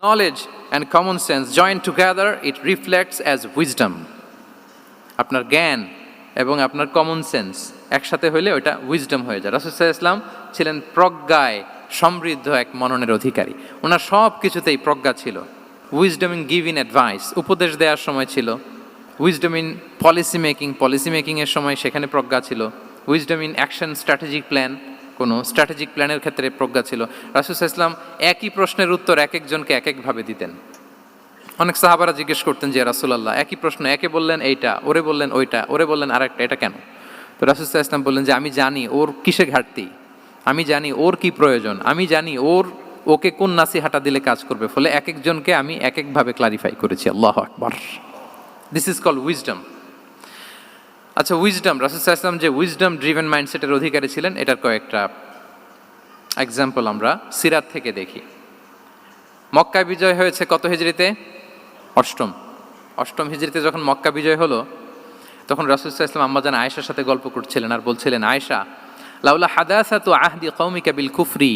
knowledge and common sense joined together, it reflects as wisdom. আপনার জ্ঞান এবং আপনার কমন সেন্স একসাথে হইলে ওটা উইজডম হয়ে যায়। রাসূল সাল্লাল্লাহু আলাইহি ওয়াসাল্লাম ছিলেন প্রজ্ঞায় সমৃদ্ধ এক মননের অধিকারী। ওনার সব কিছুতেই প্রজ্ঞা ছিল। উইজডম ইন গিভিং অ্যাডভাইস, উপদেশ দেওয়ার সময় ছিল। উইজডম ইন পলিসি মেকিংয়ের সময় সেখানে প্রজ্ঞা ছিল। Wisdom in action, strategic plan, কোনো স্ট্র্যাটেজিক প্ল্যানের ক্ষেত্রে প্রজ্ঞা ছিল। রাসূল সাল্লাল্লাহু আলাইহি ওয়াসাল্লাম একই প্রশ্নের উত্তর এক একজনকে এক একভাবে দিতেন। অনেক সাহাবারা জিজ্ঞেস করতেন যে রাসূলুল্লাহ একই প্রশ্ন, একে বললেন এইটা, ওরে বললেন ওইটা, ওরে বললেন আরেকটা, এটা কেন? তো রাসূল সাল্লাল্লাহু আলাইহি ওয়াসাল্লাম বললেন যে আমি জানি ওর কিসে ঘাটতি, আমি জানি ওর কি প্রয়োজন, আমি জানি ওকে কোন নাসিহাটা দিলে কাজ করবে, ফলে এক একজনকে আমি এক একভাবে ক্লারিফাই করেছি। আল্লাহু আকবার। This is called wisdom. আচ্ছা, উইজডম, রাসূল সাল্লাল্লাহু আলাইহি ওয়াসাল্লাম যে উইজডম ড্রিভেন মাইন্ডসেটের অধিকারী ছিলেন, এটার কয়েকটা এক্সাম্পল আমরা সিরাত থেকে দেখি। মক্কা বিজয় হয়েছে কত হিজরিতে? অষ্টম হিজরিতে যখন মক্কা বিজয় হলো, তখন রাসূল সাল্লাল্লাহু আলাইহি ওয়াসাল্লাম আম্মাজান আয়েশার সাথে গল্প করছিলেন আর বলছিলেন, আয়েশা, লাউলা হাদাসাতু আহদি কওমিকা বিল কুফরি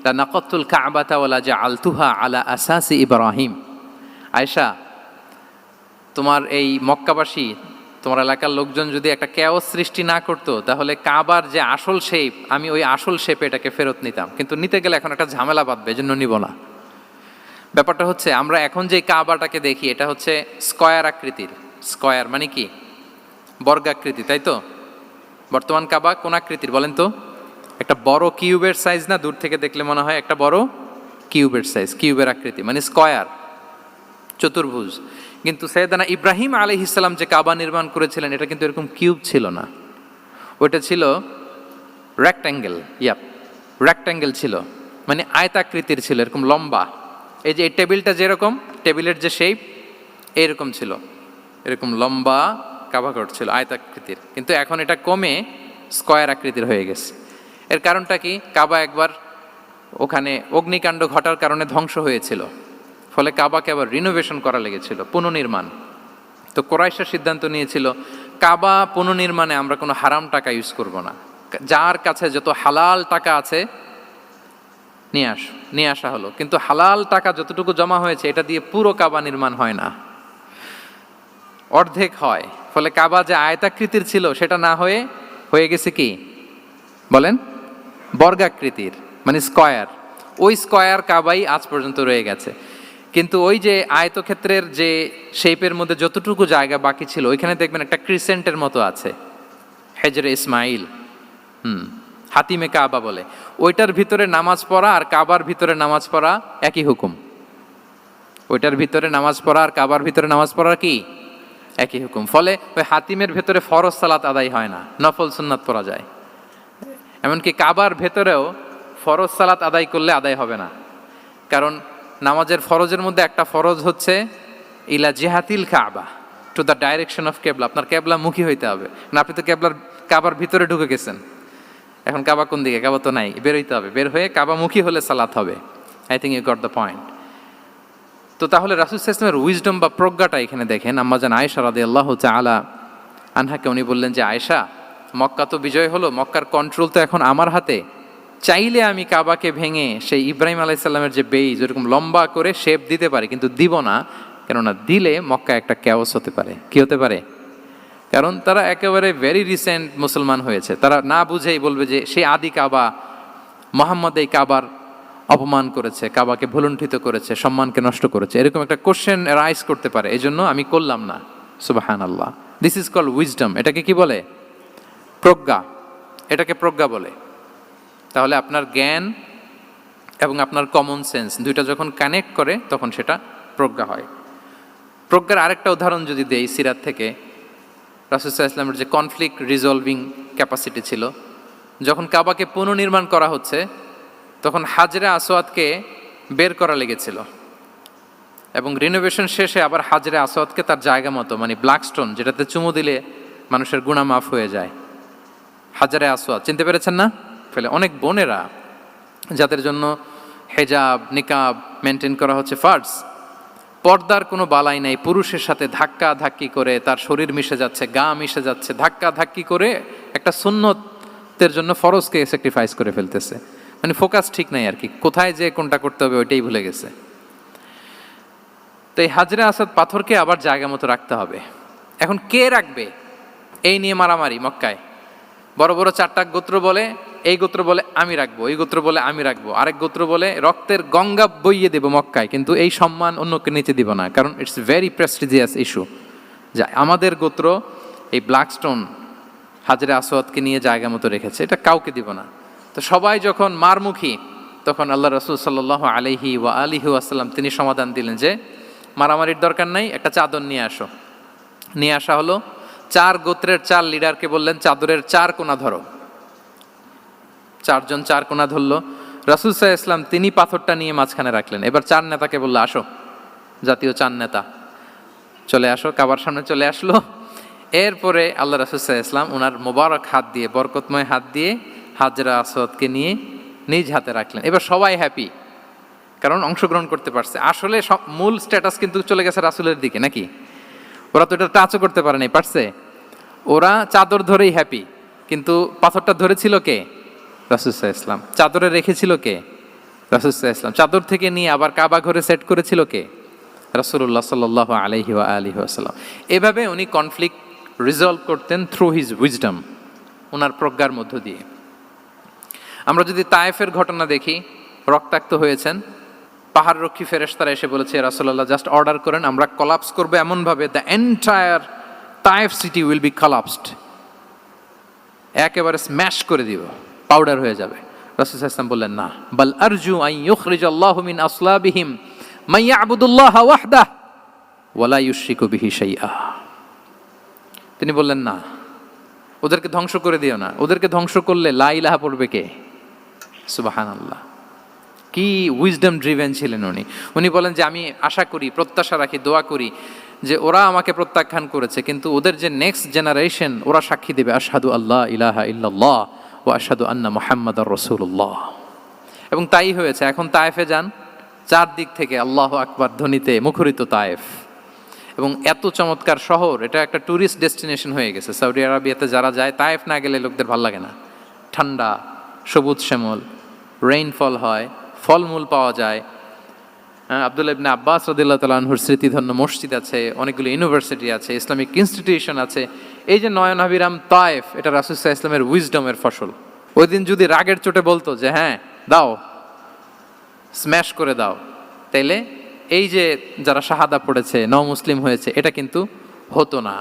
লা নাকাতুল কাবাতা ওয়ালা জাআলতুহা আলা আসাসি ইব্রাহিম। আয়েশা, তোমার এই মক্কাবাসী, তোমার এলাকার লোকজন যদি একটা কেওস সৃষ্টি না করতো, তাহলে কাবার যে আসল শেপ, আমি ওই আসল শেপে এটাকে ফেরত নিতাম, কিন্তু নিতে গেলে এখন একটা ঝামেলা বাঁধবে, এজন্য নিব না। ব্যাপারটা হচ্ছে, আমরা এখন যে কাবাটাকে দেখি এটা হচ্ছে স্কয়ার আকৃতির। স্কয়ার মানে কি? বর্গাকৃতি, তাই তো? বর্তমান কাবা কোন আকৃতির বলেন তো? একটা বড় কিউবের সাইজ না? দূর থেকে দেখলে মনে হয় একটা বড় কিউবের সাইজ, কিউবের আকৃতি মানে স্কয়ার, চতুর্ভুজ। কিন্তু সাইয়েদনা ইব্রাহিম আলাইহিস সালাম যে কাবা নির্মাণ করেছিলেন, এটা কিন্তু এরকম কিউব ছিল না, ওটা ছিল রেক্ট্যাঙ্গেল ছিল, মানে আয়তাকৃতির ছিল, এরকম লম্বা। এই যে এই টেবিলটা যেরকম, টেবিলের যে শেপ এইরকম ছিল, এরকম লম্বা কাবাঘর ছিল আয়তাকৃতির, কিন্তু এখন এটা কমে স্কয়ার আকৃতির হয়ে গেছে। এর কারণটা কি? কাবা একবার ওখানে অগ্নিকাণ্ড ঘটার কারণে ধ্বংস হয়েছিল, ফলে কাবাকে আবার রিনোভেশন করা লেগেছিল, পুনর্নির্মাণ। তো কুরাইশরা সিদ্ধান্ত নিয়েছিল, কাবা পুনর্নির্মাণে আমরা কোনো হারাম টাকা ইউজ করব না, যার কাছে যত হালাল টাকা আছে নিয়ে আসা হলো। কিন্তু হালাল টাকা যতটুকু জমা হয়েছে, এটা দিয়ে পুরো কাবা নির্মাণ হয় না, অর্ধেক হয়। ফলে কাবা যে আয়তাকৃতির ছিল সেটা না হয়ে গেছে কি বলেন? বর্গাকৃতির, মানে স্কয়ার। ওই স্কয়ার কাবাই আজ পর্যন্ত রয়ে গেছে। কিন্তু ওই যে আয়তক্ষেত্রের যে শেপের মধ্যে যতটুকু জায়গা বাকি ছিল, ওইখানে দেখবেন একটা ক্রিসেন্টের মতো আছে, হেজরে ইসমাইল, হাতিমে কাবা বলে। ওইটার ভিতরে নামাজ পড়া আর কাবার ভিতরে নামাজ পড়া একই হুকুম। ওইটার ভিতরে নামাজ পড়া আর কাবার ভিতরে নামাজ পড়া কি একই হুকুম। ফলে ওই হাতিমের ভেতরে ফরজ সালাত আদায় হয় না, নফল সুন্নাত পড়া যায়। এমনকি কাবার ভেতরেও ফরজ সালাত আদায় করলে আদায় হবে না, কারণ নামাজের ফরজের মধ্যে একটা ফরজ হচ্ছে ইলা জিহাতিল কাবা, টু দ্য ডাইরেকশন অফ কেবলা। আপনার কেবলা মুখী হইতে হবে না, আপনি তো কাবার ভিতরে ঢুকে গেছেন, এখন কাবা কোন দিকে? কাবা তো নাই, বের হইতে হবে, বের হয়ে কাবা মুখী হলে সালাত হবে। I think you got the point. তো তাহলে রাসূল সাল্লাল্লাহু আলাইহি ওয়াসাল্লামের উইজডম বা প্রজ্ঞাটা এখানে দেখেন। আম্মাজান আয়েশা রাদিয়াল্লাহু তাআলা আনহাকে উনি বললেন যে, আয়েশা, মক্কা তো বিজয় হলো, মক্কার কন্ট্রোল তো এখন আমার হাতে, চাইলে আমি কাবাকে ভেঙে সেই ইব্রাহিম আলাইহিস সালামের যে বেইজ এরকম লম্বা করে শেপ দিতে পারি, কিন্তু দিব না, কেননা দিলে মক্কা একটা ক্যাওস হতে পারে। কি হতে পারে? কারণ তারা একেবারে ভেরি রিসেন্ট মুসলমান হয়েছে, তারা না বুঝেই বলবে যে সেই আদি কাবা, মুহাম্মদ এই কাবার অপমান করেছে, কাবাকে ভুলুণ্ঠিত করেছে, সম্মানকে নষ্ট করেছে, এরকম একটা কোশ্চেন রাইজ করতে পারে। এই জন্য আমি করলাম না। সুবহানাল্লাহ। This is called wisdom. এটাকে কি বলে? প্রজ্ঞা। এটাকে প্রজ্ঞা বলে। তাহলে আপনার জ্ঞান এবং আপনার কমন সেন্স দুইটা যখন কানেক্ট করে, তখন সেটা প্রজ্ঞা হয়। প্রজ্ঞার আরেকটা উদাহরণ যদি দেই সিরাত থেকে, রাসূল সাল্লাল্লাহু আলাইহি ওয়াসাল্লামের যে কনফ্লিক্ট রিজলভিং ক্যাপাসিটি ছিল, যখন কাবাকে পুনর্নির্মাণ করা হচ্ছে, তখন হাজরে আসওয়াদকে বের করা লেগেছিল, এবং রিনোভেশন শেষে আবার হাজরে আসওয়াদকে তার জায়গা মতো, মানে ব্ল্যাক স্টোন, যেটাতে চুমু দিলে মানুষের গুনাহ মাফ হয়ে যায়, হাজরে আসওয়াদ, চিনতে পেরেছেন না? ফলে অনেক বোনেরা যাদের জন্য হেজাব নিকাব মেনটেন করা হচ্ছে ফার্জ, পর্দার কোনো বালাই নাই, পুরুষের সাথে ধাক্কা ধাক্কি করে তার শরীর মিশে যাচ্ছে, গা মিশে যাচ্ছে, ধাক্কা ধাক্কি করে একটা সুন্নতের জন্য ফরজকে স্যাক্রিফাইস করে ফেলতেছে। মানে ফোকাস ঠিক নাই আর কি, কোথায় যে কোনটা করতে হবে ওইটাই ভুলে গেছে। তো এই হাজরে আসাদ পাথরকে আবার জায়গা মতো রাখতে হবে। এখন কে রাখবে এই নিয়ে মারামারি মক্কায়। বড় বড় 4টা গোত্র বলে, এই গোত্র বলে আমি রাখবো, এই গোত্র বলে আমি রাখবো, আরেক গোত্র বলে রক্তের গঙ্গা বইয়ে দেবো মক্কায়, কিন্তু এই সম্মান অন্যকে নিতে দিব না, কারণ ইটস ভেরি প্রেস্টিজিয়াস ইস্যু যে আমাদের গোত্র এই ব্ল্যাক স্টোন হাজরে আসওয়াদকে নিয়ে জায়গা মতো রেখেছে, এটা কাউকে দিব না। তো সবাই যখন মারমুখী, তখন আল্লাহ রাসূল সাল্লাল্লাহু আলাইহি ওয়া আলিহি ওয়াসাল্লাম তিনি সমাধান দিলেন যে মারামারির দরকার নাই, একটা চাদর নিয়ে আসো। নিয়ে আসা হলো। 4 গোত্রের 4 লিডারকে বললেন চাদরের 4 কোণা ধরো। 4 জন 4 কোণা ধরলো। রাসূল সাল্লাল্লাহু আলাইহি ওয়াসাল্লাম তিনি পাথরটা নিয়ে মাঝখানে রাখলেন। এবার 4 নেতাকে বললো আসো, জাতীয় 4 নেতা চলে আসো, কাবার সামনে চলে আসলো। এরপরে আল্লাহ রাসূল সাল্লাল্লাহু আলাইহি ওয়াসাল্লাম ওনার মোবারক হাত দিয়ে, বরকতময় হাত দিয়ে হাজরা আসওয়াদকে নিয়ে নিজ হাতে রাখলেন। এবার সবাই হ্যাপি, কারণ অংশগ্রহণ করতে পারছে। আসলে মূল স্ট্যাটাস কিন্তু চলে গেছে রাসূলের দিকে, নাকি? ওরা তো এটা টাচও করতে পারে নাই, পারছে? ওরা চাদর ধরেই হ্যাপি, কিন্তু পাথরটা ধরেছিল কে? রাসূল সাল্লাল্লাহু আলাইহি ওয়াসাল্লাম। চাদরে রেখেছিল কে? রাসূল সাল্লাল্লাহু আলাইহি ওয়াসাল্লাম। চাদর থেকে নিয়ে আবার কাবা ঘরে সেট করেছিল কে? রাসূলুল্লাহ সাল্লাল্লাহু আলাইহি ওয়া আলিহি ওয়াসাল্লাম। এভাবে উনি কনফ্লিক্ট রিজলভ করতেন থ্রু হিজ উইজডম, ওনার প্রজ্ঞার মধ্য দিয়ে। আমরা যদি তায়েফের ঘটনা দেখি, রক্তাক্ত হয়েছেন, পাহাড় রক্ষী ফেরেশতারা এসে বলেছে রাসূলুল্লাহ জাস্ট অর্ডার করেন, আমরা কলাপস করব এমনভাবে the entire Taif city will be collapsed, একেবারে স্ম্যাশ করে দিব, পাউডার হয়ে যাবে। রাসূল সাল্লাল্লাহু আলাইহি ওয়াসাল্লাম বললেন না, বাল আরজু আন ইউখরিজাল্লাহু মিন আসলাবিহিম মান ইয়াবুদুল্লাহা ওয়াহদাহু ওয়া লা ইউশরিকু বিহি শাইআ। তিনি বললেন না, ওদেরকে ধ্বংস করে দিও না, ওদেরকে ধ্বংস করলে লা ইলাহা পড়বে কে? সুবহানাল্লাহ। কি উইজডম ড্রিভেন ছিলেন উনি। উনি বলেন যে আমি আশা করি, প্রত্যাশা রাখি, দোয়া করি যে ওরা আমাকে প্রত্যাখ্যান করেছে, কিন্তু ওদের যে নেক্সট জেনারেশন, ওরা সাক্ষী দেবে আশহাদু আল্লাহ ইলাহা ইল্লাল্লাহ ওয়া আশহাদু আন্না মুহাম্মাদার রাসূলুল্লাহ। এবং তাই হয়েছে। এখন তায়েফে যান, 4 দিক থেকে আল্লাহু আকবার ধ্বনিতে মুখরিত তায়েফ, এবং এত চমৎকার শহর, এটা একটা ট্যুরিস্ট ডেস্টিনেশন হয়ে গেছে। সৌদি আরবিয়াতে যারা যায়, তায়েফ না গেলে লোকদের ভালো লাগে না। ঠান্ডা, সবুজ শ্যামল, রেইনফল হয়, ফলমূল পাওয়া যায়। আব্দুল্লাহ ইবনে আব্বাস রাদিয়াল্লাহু তাআলা আনহুর স্মৃতিধন্য মসজিদ আছে, অনেকগুলো ইউনিভার্সিটি আছে, ইসলামিক ইনস্টিটিউশন আছে। এই যে নয়নাভিরাম তায়েফ, এটা রাসূল সাল্লাল্লাহু আলাইহি ওয়াসাল্লামের উইজডমের ফসল। ওই দিন যদি রাগের চোটে বলতো যে হ্যাঁ দাও, স্ম্যাশ করে দাও, তাইলে এই যে যারা শাহাদা পড়েছে, মুসলিম হয়েছে, এটা কিন্তু হতো না।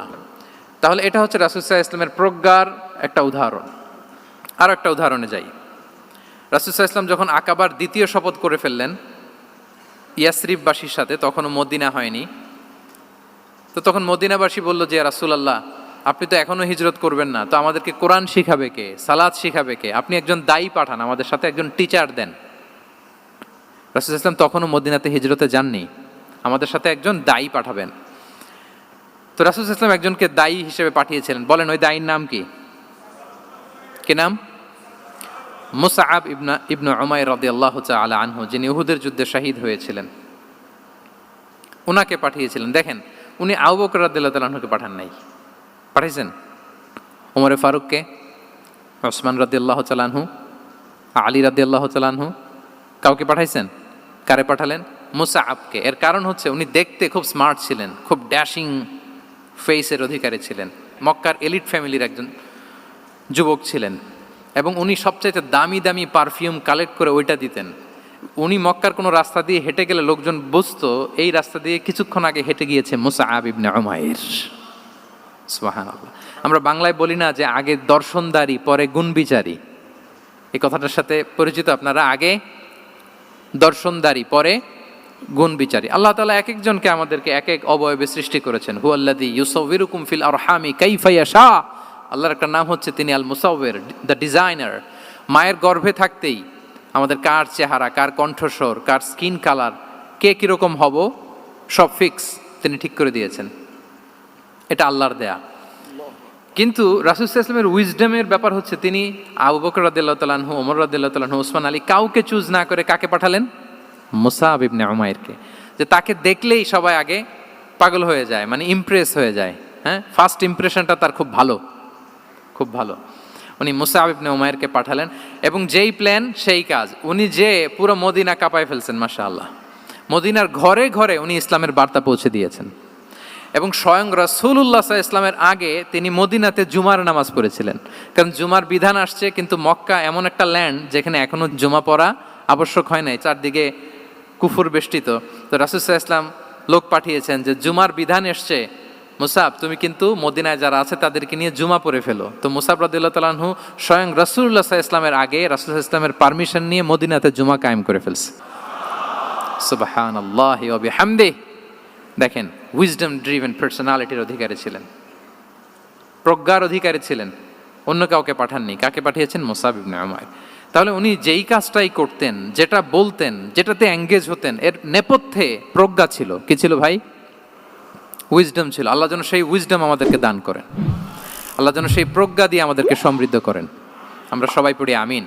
তাহলে এটা হচ্ছে রাসূল সাল্লাল্লাহু আলাইহি ওয়াসাল্লামের প্রজ্ঞার একটা উদাহরণ। আরও একটা উদাহরণে যাই। রাসূল সাল্লাল্লাহু আলাইহি ওয়াসাল্লাম যখন আকাবার দ্বিতীয় শপথ করে ফেললেন ইয়াসরিববাসীর সাথে, তখনও মদিনা হয়নি, তো তখন মদিনাবাসী বলল যে রাসূলুল্লাহ আপনি তো এখনো হিজরত করবেন না, তো আমাদেরকে কোরআন শিখাবে কে, সালাত শিখাবে কে? আপনি একজন দায়ী পাঠান, আমাদের সাথে একজন টিচার দেন। রাসূল সাল্লাল্লাহু আলাইহি ওয়াসাল্লাম তখনও মদিনাতে হিজরতে যাননি, আমাদের সাথে একজন দায়ী পাঠাবেন। তো রাসূল সাল্লাল্লাহু আলাইহি ওয়াসাল্লাম একজনকে দায়ী হিসেবে পাঠিয়েছিলেন। বলেন ওই দায়ীর নাম কি? কি নাম? মুসআব ইবনে উমাইর রাদিয়াল্লাহু তাআলা আনহু, যিনি উহুদের যুদ্ধে শহীদ হয়েছিলেন, উনাকে পাঠিয়েছিলেন। দেখেন, উনি আবু বকর রাদিয়াল্লাহু তাআলা আনহুকে পাঠান নাই, পাঠিয়েছেন ওমরে ফারুককে, ওসমান রাদিয়াল্লাহু তাআলা আনহু, আলী রাদিয়াল্লাহু তাআলা আনহু, কাউকে পাঠাইছেন? কারে পাঠালেন? মুসআবকে। এর কারণ হচ্ছে উনি দেখতে খুব স্মার্ট ছিলেন, খুব ড্যাশিং ফেসের অধিকারী ছিলেন, মক্কার এলিট ফ্যামিলির একজন যুবক ছিলেন, এবং উনি সবচাইতে দামি দামি পারফিউম কালেক্ট করে ওইটা দিতেন। উনি মক্কার কোনো রাস্তা দিয়ে হেঁটে গেলে লোকজন বুঝতো এই রাস্তা দিয়ে কিছুক্ষণ আগে হেঁটে গিয়েছে মুসআব ইবনে উমাইর। সুবহানাল্লাহ। আমরা বাংলায় বলি না যে আগে দর্শনদারি পরে গুণবিচারী, এই কথাটার সাথে পরিচিত আপনারা? আগে দর্শনদারি পরে গুণবিচারী। আল্লাহ তাআলা এক একজনকে আমাদেরকে এক এক অবয়বে সৃষ্টি করেছেন। হুয়াল্লাযী ইউসাউবিরুকুম ফিল আরহামি কাইফা ইয়াশা। আল্লাহর একটা নাম হচ্ছে তিনি আল মুসাউবির, দ্য ডিজাইনার। মায়ের গর্ভে থাকতেই আমাদের কার চেহারা, কার কণ্ঠস্বর, কার স্কিন কালার, কে কীরকম হব, সব ফিক্স তিনি ঠিক করে দিয়েছেন। এটা আল্লাহর দেয়া। কিন্তু রাসূল সাল্লাল্লাহু আলাইহি ওয়াসাল্লামের উইজডমের ব্যাপার হচ্ছে তিনি আবু বকর রাদিয়াল্লাহু তাআলা আনহু, ওমর রাদিয়াল্লাহু তাআলা আনহু, ওসমান আলী, কাউকে চুজ না করে কাকে পাঠালেন? মুসআব ইবনে উমাইরকে। যে তাকে দেখলেই সবাই আগে পাগল হয়ে যায়, মানে ইমপ্রেস হয়ে যায়। হ্যাঁ, ফার্স্ট ইমপ্রেশনটা তার খুব ভালো, খুব ভালো। উনি মুসআব ইবনে উমাইরকে পাঠালেন, এবং যেই প্ল্যান সেই কাজ। উনি যে পুরো মদিনা কাঁপায় ফেলছেন, মাশাআল্লাহ। মদিনার ঘরে ঘরে উনি ইসলামের বার্তা পৌঁছে দিয়েছেন। এবং স্বয়ং রাসূলুল্লাহ সাল্লাল্লাহু আলাইহি ইসলামের আগে তিনি মদিনাতে জুমার নামাজ পড়েছিলেন, কারণ জুমার বিধান আসছে, কিন্তু মক্কা এমন একটা ল্যান্ড যেখানে এখনো জুমা পড়া আবশ্যক হয় নাই, চারদিকে কুফর বেষ্টিত। তো রাসূল সাল্লাল্লাহু আলাইহি ইসলাম লোক পাঠিয়েছেন যে জুমার বিধান এসছে, মুসাব তুমি কিন্তু মদিনায় যারা আছে তাদেরকে নিয়ে জুমা পড়ে ফেলো। তো মুসাব রাদিয়াল্লাহু তাআলা আনহু স্বয়ং রাসূলুল্লাহ সাল্লাল্লাহু আলাইহি ইসলামের আগে রাসূল সাল্লাল্লাহু আলাইহি ইসলামের পারমিশন নিয়ে মদিনাতে জুমা কায়েম করে ফেলছে। সুবহানাল্লাহি ওয়া বিহামদিহি। দেখেন, উইজডম ড্রিভেন পার্সোনালিটির অধিকারী ছিলেন, প্রজ্ঞার অধিকারী ছিলেন, অন্য কাউকে পাঠাননি। কাকে পাঠিয়েছেন? মুসাব ইবনে উমাইর। তাহলে উনি যেই কাজটাই করতেন, যেটা বলতেন, যেটাতে এঙ্গেজ হতেন, এর নেপথ্যে প্রজ্ঞা ছিল। কি ছিল ভাই? উইজডম ছিল। আল্লাহ যেন সেই উইজডম আমাদেরকে দান করেন, আল্লাহ যেন সেই প্রজ্ঞা দিয়ে আমাদেরকে সমৃদ্ধ করেন। আমরা সবাই পড়ি আমিন।